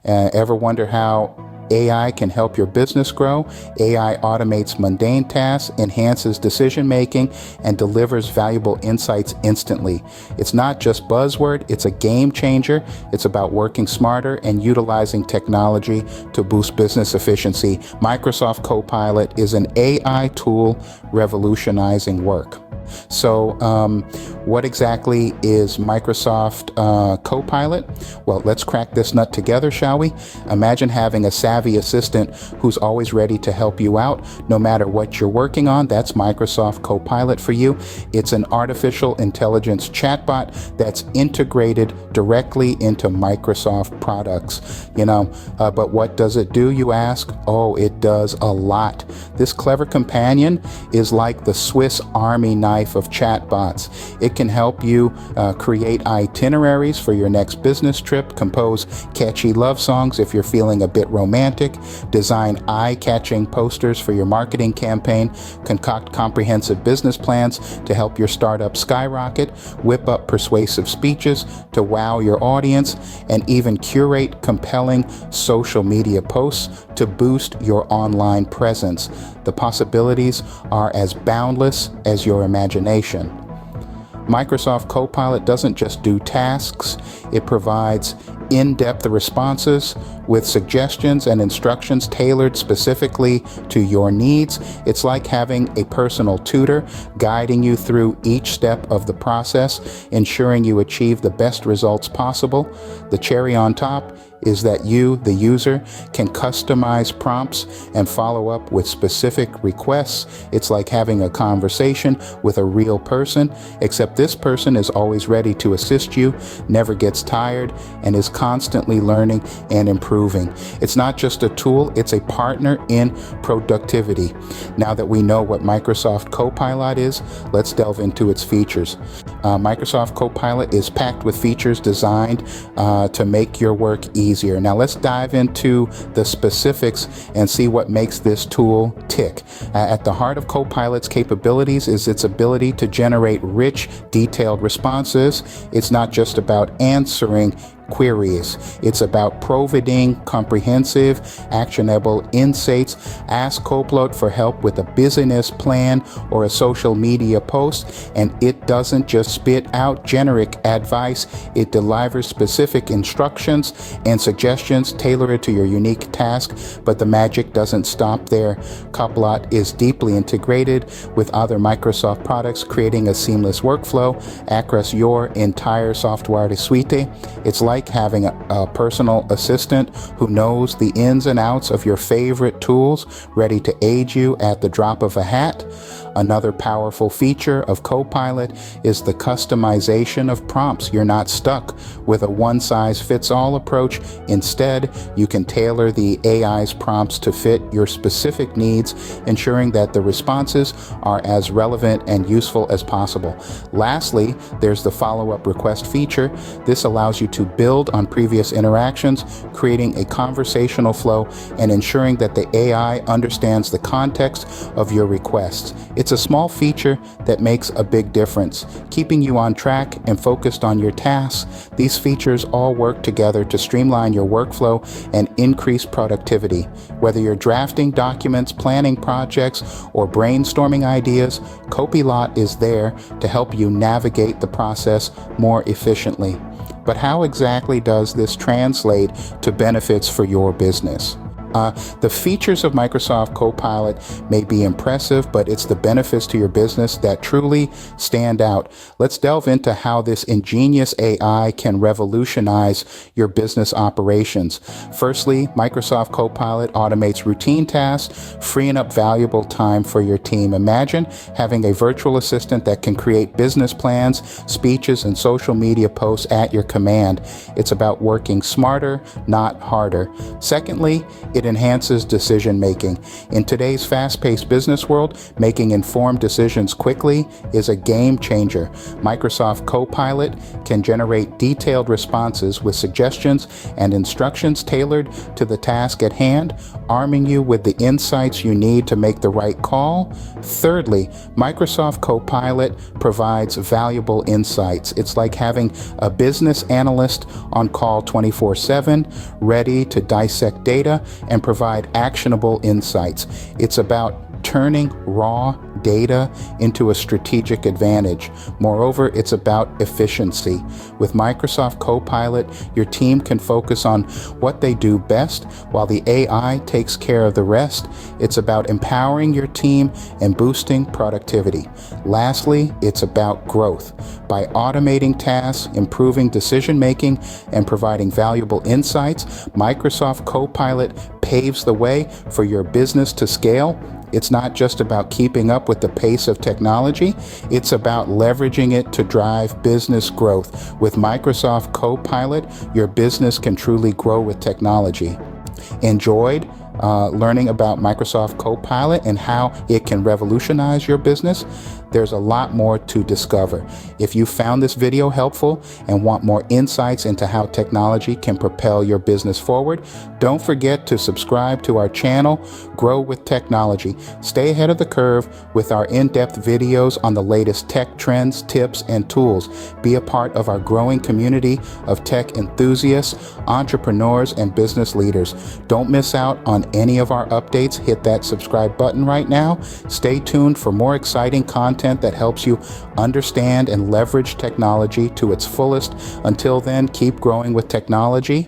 Ever wonder how AI can help your business grow? AI automates mundane tasks, enhances decision making, and delivers valuable insights instantly. It's not just buzzword, it's a game changer. It's about working smarter and utilizing technology to boost business efficiency. Microsoft Copilot is an AI tool revolutionizing work. So what exactly is Microsoft Copilot? Well, let's crack this nut together, shall we? Imagine having a savvy assistant who's always ready to help you out, no matter what you're working on. That's Microsoft Copilot for you. It's an artificial intelligence chatbot that's integrated directly into Microsoft products. But what does it do, you ask? Oh, it does a lot. This clever companion is like the Swiss Army knife of chatbots. It can help you create itineraries for your next business trip, compose catchy love songs if you're feeling a bit romantic, design eye-catching posters for your marketing campaign, concoct comprehensive business plans to help your startup skyrocket, whip up persuasive speeches to wow your audience, and even curate compelling social media posts to boost your online presence. The possibilities are as boundless as your imagination. Microsoft Copilot doesn't just do tasks, it provides in-depth responses with suggestions and instructions tailored specifically to your needs. It's like having a personal tutor guiding you through each step of the process, ensuring you achieve the best results possible. The cherry on top is that you, the user, can customize prompts and follow up with specific requests. It's like having a conversation with a real person, except this person is always ready to assist you, never gets tired, and is constantly learning and improving. It's not just a tool, it's a partner in productivity. Now that we know what Microsoft Copilot is, let's delve into its features. Microsoft Copilot is packed with features designed to make your work easier. Now let's dive into the specifics and see what makes this tool tick. At the heart of Copilot's capabilities is its ability to generate rich, detailed responses. It's not just about answering queries. It's about providing comprehensive, actionable insights. Ask Copilot for help with a business plan or a social media post, and it doesn't just spit out generic advice. It delivers specific instructions and suggestions tailored to your unique task. But the magic doesn't stop there. Copilot is deeply integrated with other Microsoft products, creating a seamless workflow across your entire software suite. It's like having a personal assistant who knows the ins and outs of your favorite tools, ready to aid you at the drop of a hat. Another powerful feature of Copilot is the customization of prompts. You're not stuck with a one-size-fits-all approach. Instead, you can tailor the AI's prompts to fit your specific needs, ensuring that the responses are as relevant and useful as possible. Lastly, there's the follow-up request feature. This allows you to build on previous interactions, creating a conversational flow and ensuring that the AI understands the context of your requests. It's a small feature that makes a big difference, keeping you on track and focused on your tasks. These features all work together to streamline your workflow and increase productivity. Whether you're drafting documents, planning projects, or brainstorming ideas, Copilot is there to help you navigate the process more efficiently. But how exactly does this translate to benefits for your business? The features of Microsoft Copilot may be impressive, but it's the benefits to your business that truly stand out. Let's delve into how this ingenious AI can revolutionize your business operations. Firstly, Microsoft Copilot automates routine tasks, freeing up valuable time for your team. Imagine having a virtual assistant that can create business plans, speeches, and social media posts at your command. It's about working smarter, not harder. Secondly, it It enhances decision making. In today's fast-paced business world, making informed decisions quickly is a game changer. Microsoft Copilot can generate detailed responses with suggestions and instructions tailored to the task at hand, arming you with the insights you need to make the right call. Thirdly, Microsoft Copilot provides valuable insights. It's like having a business analyst on call 24/7, ready to dissect data and provide actionable insights. It's about turning raw data into a strategic advantage. Moreover, it's about efficiency. With Microsoft Copilot, your team can focus on what they do best while the AI takes care of the rest. It's about empowering your team and boosting productivity. Lastly, it's about growth. By automating tasks, improving decision making, and providing valuable insights, Microsoft Copilot paves the way for your business to scale. It's not just about keeping up with the pace of technology, it's about leveraging it to drive business growth. With Microsoft Copilot, your business can truly grow with technology. Enjoyed learning about Microsoft Copilot and how it can revolutionize your business? There's a lot more to discover. If you found this video helpful and want more insights into how technology can propel your business forward, don't forget to subscribe to our channel, Grow with Technology. Stay ahead of the curve with our in-depth videos on the latest tech trends, tips, and tools. Be a part of our growing community of tech enthusiasts, entrepreneurs, and business leaders. Don't miss out on any of our updates. Hit that subscribe button right now. Stay tuned for more exciting content that helps you understand and leverage technology to its fullest. Until then, keep growing with technology.